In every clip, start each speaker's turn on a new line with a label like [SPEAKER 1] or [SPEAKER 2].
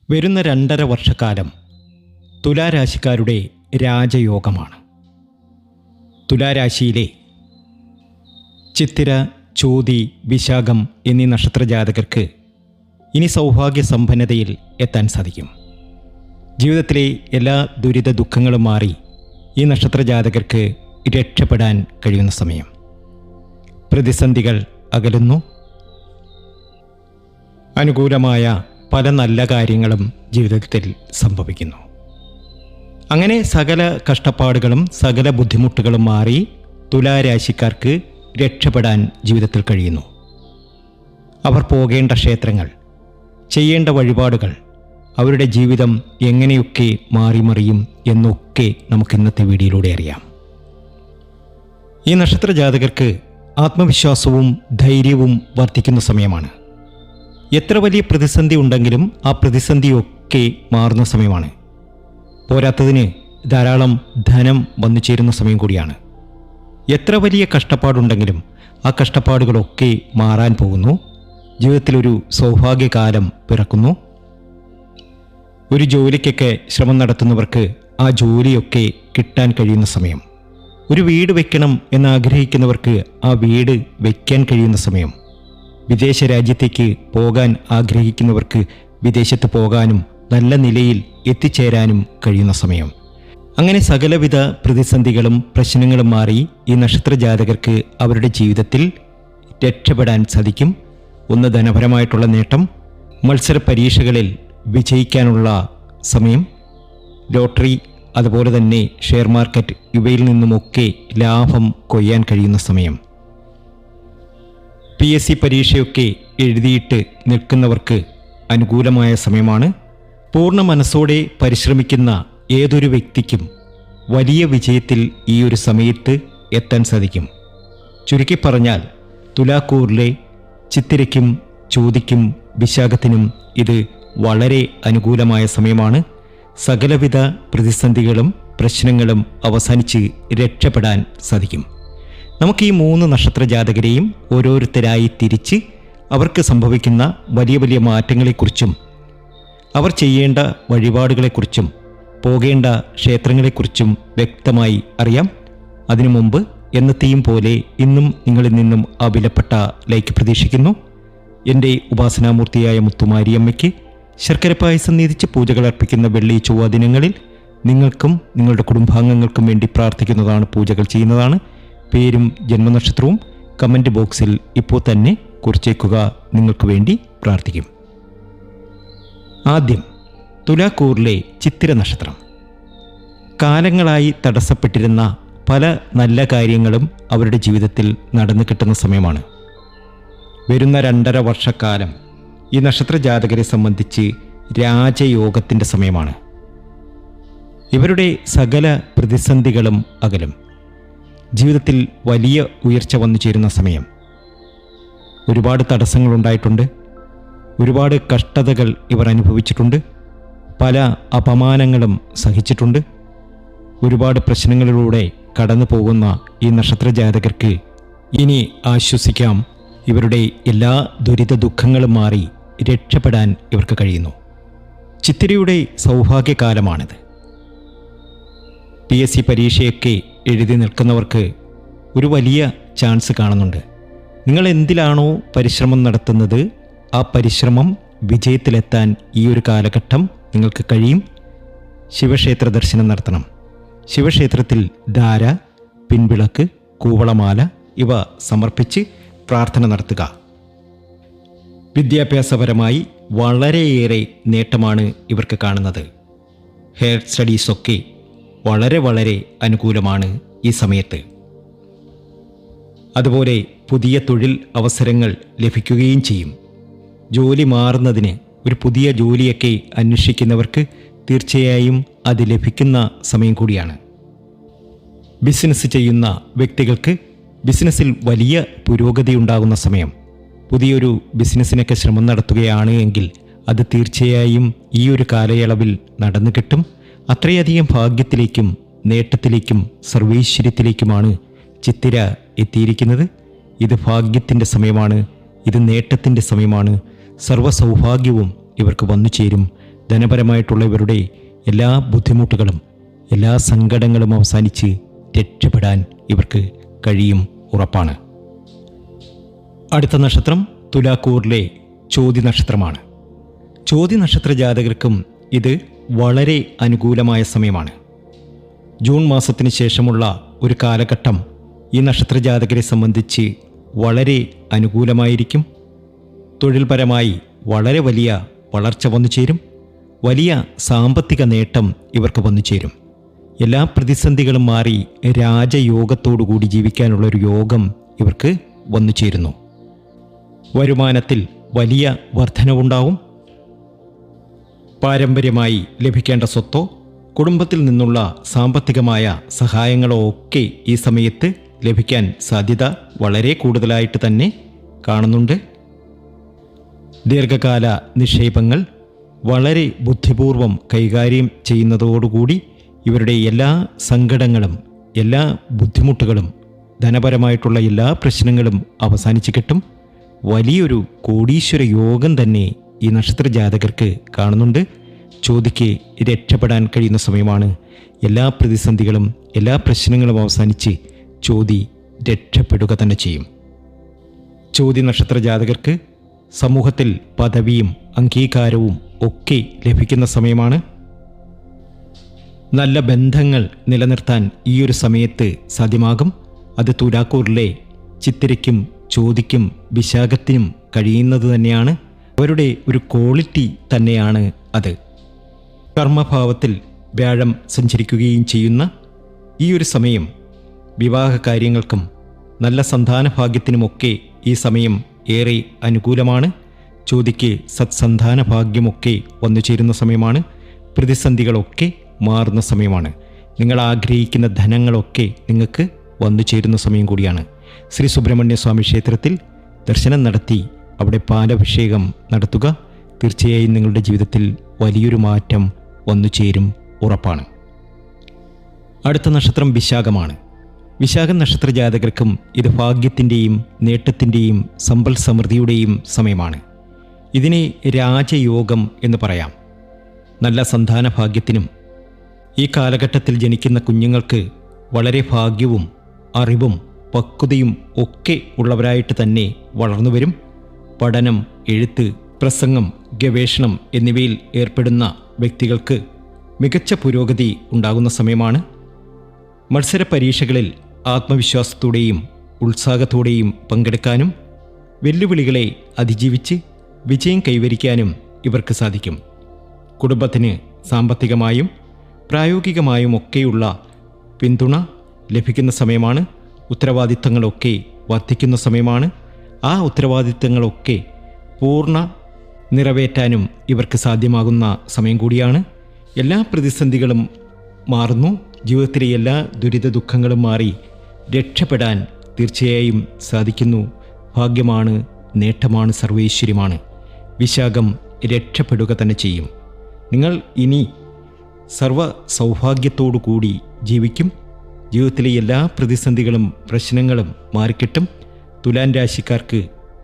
[SPEAKER 1] വരുന്ന 2.5 വർഷക്കാലം തുലാരാശിക്കാരുടെ രാജയോഗമാണ്. തുലാരാശിയിലെ ചിത്തിര, ചോതി, വിശാഖം എന്നീ നക്ഷത്രജാതകർക്ക് ഇനി സൗഭാഗ്യ സമ്പന്നതയിൽ എത്താൻ സാധിക്കും. ജീവിതത്തിലെ എല്ലാ ദുരിത ദുഃഖങ്ങളും മാറി ഈ നക്ഷത്രജാതകർക്ക് രക്ഷപ്പെടാൻ കഴിയുന്ന സമയം. പ്രതിസന്ധികൾ അകലുന്നു. അനുകൂലമായ പല നല്ല കാര്യങ്ങളും ജീവിതത്തിൽ സംഭവിക്കുന്നു. അങ്ങനെ സകല കഷ്ടപ്പാടുകളും സകല ബുദ്ധിമുട്ടുകളും മാറി തുലാരാശിക്കാർക്ക് രക്ഷപ്പെടാൻ ജീവിതത്തിൽ കഴിയുന്നു. അവർ പോകേണ്ട ക്ഷേത്രങ്ങൾ, ചെയ്യേണ്ട വഴിപാടുകൾ, അവരുടെ ജീവിതം എങ്ങനെയൊക്കെ മാറിമറിയും എന്നൊക്കെ നമുക്ക് ഇന്നത്തെ വീഡിയോയിലൂടെ അറിയാം. ഈ നക്ഷത്രജാതകർക്ക് ആത്മവിശ്വാസവും ധൈര്യവും വർദ്ധിക്കുന്ന സമയമാണ്. എത്ര വലിയ പ്രതിസന്ധി ഉണ്ടെങ്കിലും ആ പ്രതിസന്ധിയൊക്കെ മാറുന്ന സമയമാണ്. പോരാത്തതിന് ധാരാളം ധനം വന്നു ചേരുന്ന സമയം കൂടിയാണ്. എത്ര വലിയ കഷ്ടപ്പാടുണ്ടെങ്കിലും ആ കഷ്ടപ്പാടുകളൊക്കെ മാറാൻ പോകുന്നു. ജീവിതത്തിലൊരു സൗഭാഗ്യകാലം പിറക്കുന്നു. ഒരു ജോലിക്കൊക്കെ ശ്രമം നടത്തുന്നവർക്ക് ആ ജോലിയൊക്കെ കിട്ടാൻ കഴിയുന്ന സമയം. ഒരു വീട് വെക്കണം എന്നാഗ്രഹിക്കുന്നവർക്ക് ആ വീട് വയ്ക്കാൻ കഴിയുന്ന സമയം. വിദേശ രാജ്യത്തേക്ക് പോകാൻ ആഗ്രഹിക്കുന്നവർക്ക് വിദേശത്ത് പോകാനും നല്ല നിലയിൽ എത്തിച്ചേരാനും കഴിയുന്ന സമയം. അങ്ങനെ സകലവിധ പ്രതിസന്ധികളും പ്രശ്നങ്ങളും മാറി ഈ നക്ഷത്രജാതകർക്ക് അവരുടെ ജീവിതത്തിൽ രക്ഷപ്പെടാൻ സാധിക്കും. ഒന്ന് ധനപരമായിട്ടുള്ള നേട്ടം, മത്സര പരീക്ഷകളിൽ വിജയിക്കാനുള്ള സമയം, ലോട്ടറി, അതുപോലെ തന്നെ ഷെയർ മാർക്കറ്റ്, ഇവയിൽ നിന്നുമൊക്കെ ലാഭം കൊയ്യാൻ കഴിയുന്ന സമയം. PSC പരീക്ഷയൊക്കെ എഴുതിയിട്ട് നിൽക്കുന്നവർക്ക് അനുകൂലമായ സമയമാണ്. പൂർണ്ണ മനസ്സോടെ പരിശ്രമിക്കുന്ന ഏതൊരു വ്യക്തിക്കും വലിയ വിജയത്തിൽ ഈ ഒരു സമയത്ത് എത്താൻ സാധിക്കും. ചുരുക്കി പറഞ്ഞാൽ തുലാക്കൂറിലെ ചിത്തിരയ്ക്കും ചോതിക്കും വിശാഖത്തിനും ഇത് വളരെ അനുകൂലമായ സമയമാണ്. സകലവിധ പ്രതിസന്ധികളും പ്രശ്നങ്ങളും അവസാനിച്ച് രക്ഷപ്പെടാൻ സാധിക്കും. നമുക്ക് ഈ 3 നക്ഷത്രജാതകരെയും ഓരോരുത്തരായി തിരിച്ച് അവർക്ക് സംഭവിക്കുന്ന വലിയ വലിയ മാറ്റങ്ങളെക്കുറിച്ചും അവർ ചെയ്യേണ്ട വഴിപാടുകളെക്കുറിച്ചും പോകേണ്ട ക്ഷേത്രങ്ങളെക്കുറിച്ചും വ്യക്തമായി അറിയാം. അതിനു മുമ്പ് എന്നത്തെയും പോലെ ഇന്നും നിങ്ങളിൽ നിന്നും ആ വിലപ്പെട്ട ലൈക്ക് പ്രതീക്ഷിക്കുന്നു. എൻ്റെ ഉപാസനാമൂർത്തിയായ മുത്തുമാരിയമ്മയ്ക്ക് ശർക്കര പായസം നീതിച്ച് പൂജകൾ അർപ്പിക്കുന്ന വെള്ളി ചൊവ്വ ദിനങ്ങളിൽ നിങ്ങൾക്കും നിങ്ങളുടെ കുടുംബാംഗങ്ങൾക്കും വേണ്ടി പ്രാർത്ഥിക്കുന്നതാണ്, പൂജകൾ ചെയ്യുന്നതാണ്. പേരും ജന്മനക്ഷത്രവും കമൻറ്റ് ബോക്സിൽ ഇപ്പോൾ തന്നെ കുറിച്ചേക്കുക. നിങ്ങൾക്ക് വേണ്ടി പ്രാർത്ഥിക്കും. ആദ്യം തുലാക്കൂറിലെ ചിത്തിര നക്ഷത്രം. കാലങ്ങളായി തടസ്സപ്പെട്ടിരുന്ന പല നല്ല കാര്യങ്ങളും അവരുടെ ജീവിതത്തിൽ നടന്നു കിട്ടുന്ന സമയമാണ്. വരുന്ന 2.5 വർഷക്കാലം ഈ നക്ഷത്രജാതകരെ സംബന്ധിച്ച് രാജയോഗത്തിൻ്റെ സമയമാണ്. ഇവരുടെ സകല പ്രതിസന്ധികളും അകലും. ജീവിതത്തിൽ വലിയ ഉയർച്ച വന്നു ചേരുന്ന സമയം. ഒരുപാട് തടസ്സങ്ങളുണ്ടായിട്ടുണ്ട്. ഒരുപാട് കഷ്ടതകൾ ഇവർ അനുഭവിച്ചിട്ടുണ്ട്. പല അപമാനങ്ങളും സഹിച്ചിട്ടുണ്ട്. ഒരുപാട് പ്രശ്നങ്ങളിലൂടെ കടന്നു പോകുന്ന ഈ നക്ഷത്രജാതകർക്ക് ഇനി ആശ്വസിക്കാം. ഇവരുടെ എല്ലാ ദുരിത ദുഃഖങ്ങളും മാറി രക്ഷപ്പെടാൻ ഇവർക്ക് കഴിയുന്നു. ചിത്തിരയുടെ സൗഭാഗ്യകാലമാണിത്. PSC പരീക്ഷയൊക്കെ എഴുതി നിൽക്കുന്നവർക്ക് ഒരു വലിയ ചാൻസ് കാണുന്നുണ്ട്. നിങ്ങൾ എന്തിലാണോ പരിശ്രമം നടത്തുന്നത് ആ പരിശ്രമം വിജയത്തിലെത്താൻ ഈ ഒരു കാലഘട്ടം നിങ്ങൾക്ക് കഴിയും. ശിവക്ഷേത്ര ദർശനം നടത്തണം. ശിവക്ഷേത്രത്തിൽ ധാര, പിൻവിളക്ക്, കൂവളമാല ഇവ സമർപ്പിച്ച് പ്രാർത്ഥന നടത്തുക. വിദ്യാഭ്യാസപരമായി വളരെയേറെ നേട്ടമാണ് ഇവർക്ക് കാണുന്നത്. ഹെയർ സ്റ്റഡീസൊക്കെ വളരെ വളരെ അനുകൂലമാണ് ഈ സമയത്ത്. അതുപോലെ പുതിയ തൊഴിൽ അവസരങ്ങൾ ലഭിക്കുകയും ചെയ്യും. ജോലി മാറുന്നതിന്, ഒരു പുതിയ ജോലിയൊക്കെ അന്വേഷിക്കുന്നവർക്ക് തീർച്ചയായും അത് ലഭിക്കുന്ന സമയം കൂടിയാണ്. ബിസിനസ് ചെയ്യുന്ന വ്യക്തികൾക്ക് ബിസിനസ്സിൽ വലിയ പുരോഗതി ഉണ്ടാകുന്ന സമയം. പുതിയൊരു ബിസിനസ്സിനൊക്കെ ശ്രമം നടത്തുകയാണ് എങ്കിൽ അത് തീർച്ചയായും ഈ ഒരു കാലയളവിൽ നടന്നു കിട്ടും. അത്രയധികം ഭാഗ്യത്തിലേക്കും നേട്ടത്തിലേക്കും സർവൈശ്വര്യത്തിലേക്കുമാണ് ചിത്തിര എത്തിയിരിക്കുന്നത്. ഇത് ഭാഗ്യത്തിൻ്റെ സമയമാണ്. ഇത് നേട്ടത്തിൻ്റെ സമയമാണ്. സർവ്വസൗഭാഗ്യവും ഇവർക്ക് വന്നു ചേരും. ധനപരമായിട്ടുള്ള ഇവരുടെ എല്ലാ ബുദ്ധിമുട്ടുകളും എല്ലാ സങ്കടങ്ങളും അവസാനിച്ച് രക്ഷപ്പെടാൻ ഇവർക്ക് കഴിയും, ഉറപ്പാണ്. അടുത്ത നക്ഷത്രം തുലാക്കൂറിലെ ചോതി നക്ഷത്രമാണ്. ചോതി നക്ഷത്ര ജാതകർക്കും ഇത് വളരെ അനുകൂലമായ സമയമാണ്. ജൂൺ മാസത്തിന് ശേഷമുള്ള ഒരു കാലഘട്ടം ഈ നക്ഷത്ര ജാതകരെ സംബന്ധിച്ച് വളരെ അനുകൂലമായിരിക്കും. തൊഴിൽപരമായി വളരെ വലിയ വളർച്ച വന്നു ചേരും. വലിയ സാമ്പത്തിക നേട്ടം ഇവർക്ക് വന്നു ചേരും. എല്ലാ പ്രതിസന്ധികളും മാറി രാജയോഗത്തോടുകൂടി ജീവിക്കാനുള്ളൊരു യോഗം ഇവർക്ക് വന്നു ചേരുന്നു. വരുമാനത്തിൽ വലിയ വർധനവുണ്ടാവും. പാരമ്പര്യമായി ലഭിക്കേണ്ട സ്വത്തോ കുടുംബത്തിൽ നിന്നുള്ള സാമ്പത്തികമായ സഹായങ്ങളോ ഒക്കെ ഈ സമയത്ത് ലഭിക്കാൻ സാധ്യത വളരെ കൂടുതലായിട്ട് തന്നെ കാണുന്നുണ്ട്. ദീർഘകാല നിക്ഷേപങ്ങൾ വളരെ ബുദ്ധിപൂർവം കൈകാര്യം ചെയ്യുന്നതോടുകൂടി ഇവരുടെ എല്ലാ സങ്കടങ്ങളും എല്ലാ ബുദ്ധിമുട്ടുകളും ധനപരമായിട്ടുള്ള എല്ലാ പ്രശ്നങ്ങളും അവസാനിച്ച് കിട്ടും. വലിയൊരു കോടീശ്വര യോഗം തന്നെ ഈ നക്ഷത്ര ജാതകർക്ക് കാണുന്നുണ്ട്. ചോതിക്ക് രക്ഷപ്പെടാൻ കഴിയുന്ന സമയമാണ്. എല്ലാ പ്രതിസന്ധികളും എല്ലാ പ്രശ്നങ്ങളും അവസാനിച്ച് ചോതി രക്ഷപ്പെടുക തന്നെ ചെയ്യും. ചോതി നക്ഷത്ര ജാതകർക്ക് സമൂഹത്തിൽ പദവിയും അംഗീകാരവും ഒക്കെ ലഭിക്കുന്ന സമയമാണ്. നല്ല ബന്ധങ്ങൾ നിലനിർത്താൻ ഈ ഒരു സമയത്ത് സാധ്യമാകും. അത് തുലാക്കൂറിലെ ചിത്തിരയ്ക്കും ചോതിക്കും വിശാഖത്തിനും കഴിയുന്നത് തന്നെയാണ്. അവരുടെ ഒരു ക്വാളിറ്റി തന്നെയാണ് അത്. കർമ്മഭാവത്തിൽ വ്യാഴം സഞ്ചരിക്കുകയും ചെയ്യുന്ന ഈ ഒരു സമയം വിവാഹ കാര്യങ്ങൾക്കും നല്ല സന്താന ഭാഗ്യത്തിനുമൊക്കെ ഈ സമയം ഏറെ അനുകൂലമാണ്. ചോതിക്ക് സത്സന്താന ഭാഗ്യമൊക്കെ വന്നു ചേരുന്ന സമയമാണ്. പ്രതിസന്ധികളൊക്കെ മാറുന്ന സമയമാണ്. നിങ്ങൾ ആഗ്രഹിക്കുന്ന ധനങ്ങളൊക്കെ നിങ്ങൾക്ക് വന്നു ചേരുന്ന സമയം കൂടിയാണ്. ശ്രീ സുബ്രഹ്മണ്യ സ്വാമി ക്ഷേത്രത്തിൽ ദർശനം നടത്തി അവിടെ പാലഭിഷേകം നടത്തുക. തീർച്ചയായും നിങ്ങളുടെ ജീവിതത്തിൽ വലിയൊരു മാറ്റം വന്നു ചേരും, ഉറപ്പാണ്. അടുത്ത നക്ഷത്രം വിശാഖമാണ്. വിശാഖ നക്ഷത്ര ജാതകർക്കും ഇത് ഭാഗ്യത്തിൻ്റെയും നേട്ടത്തിൻ്റെയും സമ്പൽ സമൃദ്ധിയുടെയും സമയമാണ്. ഇതിനെ രാജയോഗം എന്ന് പറയാം. നല്ല സന്താന ഭാഗ്യത്തിനും ഈ കാലഘട്ടത്തിൽ ജനിക്കുന്ന കുഞ്ഞുങ്ങൾക്ക് വളരെ ഭാഗ്യവും അറിവും പക്വതയും ഒക്കെ ഉള്ളവരായിട്ട് തന്നെ വളർന്നു വരും. പഠനം, എഴുത്ത്, പ്രസംഗം, ഗവേഷണം എന്നിവയിൽ ഏർപ്പെടുന്ന വ്യക്തികൾക്ക് മികച്ച പുരോഗതി ഉണ്ടാകുന്ന സമയമാണ്. മത്സര പരീക്ഷകളിൽ ആത്മവിശ്വാസത്തോടെയും ഉത്സാഹത്തോടെയും പങ്കെടുക്കാനും വെല്ലുവിളികളെ അതിജീവിച്ച് വിജയം കൈവരിക്കാനും ഇവർക്ക് സാധിക്കും. കുടുംബത്തിന് സാമ്പത്തികമായും പ്രായോഗികമായും ഒക്കെയുള്ള പിന്തുണ ലഭിക്കുന്ന സമയമാണ്. ഉത്തരവാദിത്തങ്ങളൊക്കെ വർദ്ധിക്കുന്ന സമയമാണ്. ആ ഉത്തരവാദിത്തങ്ങളൊക്കെ പൂർണ്ണ നിറവേറ്റാനും ഇവർക്ക് സാധ്യമാകുന്ന സമയം കൂടിയാണ്. എല്ലാ പ്രതിസന്ധികളും മാറുന്നു. ജീവിതത്തിലെ എല്ലാ ദുരിത ദുഃഖങ്ങളും മാറി രക്ഷപ്പെടാൻ തീർച്ചയായും സാധിക്കുന്നു. ഭാഗ്യമാണ്, നേട്ടമാണ്, സർവൈശ്വര്യമാണ്. വിശാഖം രക്ഷപ്പെടുക തന്നെ ചെയ്യും. നിങ്ങൾ ഇനി സർവ സൗഭാഗ്യത്തോടു കൂടി ജീവിക്കും. ജീവിതത്തിലെ എല്ലാ പ്രതിസന്ധികളും പ്രശ്നങ്ങളും മാറിക്കിട്ടും. തുലാൻ രാശിക്കാർക്ക്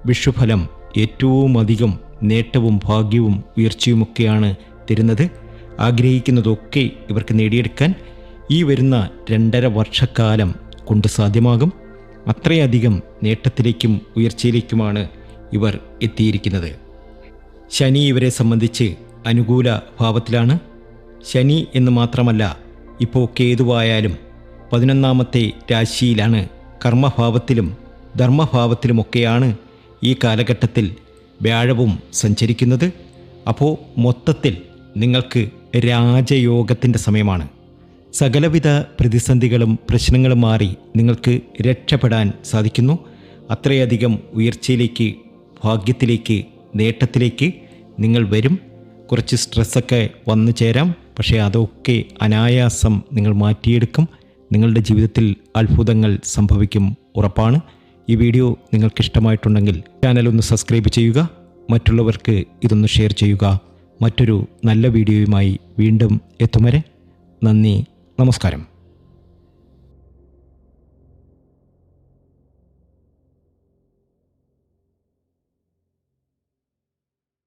[SPEAKER 1] വിഷുഫലം ഏറ്റവും അധികം നേട്ടവും ഭാഗ്യവും ഉയർച്ചയുമൊക്കെയാണ് തരുന്നത്. ആഗ്രഹിക്കുന്നതൊക്കെ ഇവർക്ക് നേടിയെടുക്കാൻ ഈ വരുന്ന 2.5 വർഷക്കാലം കൊണ്ട് സാധ്യമാകും. അത്രയധികം നേട്ടത്തിലേക്കും ഉയർച്ചയിലേക്കുമാണ് ഇവർ എത്തിയിരിക്കുന്നത്. ശനി ഇവരെ സംബന്ധിച്ച് അനുകൂല ഭാവത്തിലാണ്. ശനി എന്ന് മാത്രമല്ല, ഇപ്പോൾ കേതുവായാലും 11ാമത്തെ രാശിയിലാണ്. കർമ്മഭാവത്തിലും ധർമ്മഭാവത്തിലുമൊക്കെയാണ് ഈ കാലഘട്ടത്തിൽ വ്യാഴവും സഞ്ചരിക്കുന്നത്. അപ്പോൾ മൊത്തത്തിൽ നിങ്ങൾക്ക് രാജയോഗത്തിൻ്റെ സമയമാണ്. സകലവിധ പ്രതിസന്ധികളും പ്രശ്നങ്ങളും മാറി നിങ്ങൾക്ക് രക്ഷപ്പെടാൻ സാധിക്കുന്നു. അത്രയധികം ഉയർച്ചയിലേക്ക്, ഭാഗ്യത്തിലേക്ക്, നേട്ടത്തിലേക്ക് നിങ്ങൾ വരും. കുറച്ച് സ്ട്രെസ്സൊക്കെ വന്നു ചേരാം. പക്ഷേ അതൊക്കെ അനായാസം നിങ്ങൾ മാറ്റിയെടുക്കും. നിങ്ങളുടെ ജീവിതത്തിൽ അത്ഭുതങ്ങൾ സംഭവിക്കും, ഉറപ്പാണ്. ഈ വീഡിയോ നിങ്ങൾക്കിഷ്ടമായിട്ടുണ്ടെങ്കിൽ ചാനൽ ഒന്ന് സബ്സ്ക്രൈബ് ചെയ്യുക. മറ്റുള്ളവർക്ക് ഇതൊന്ന് ഷെയർ ചെയ്യുക. മറ്റൊരു നല്ല വീഡിയോയുമായി വീണ്ടും എത്തും വരെ നന്ദി, നമസ്കാരം.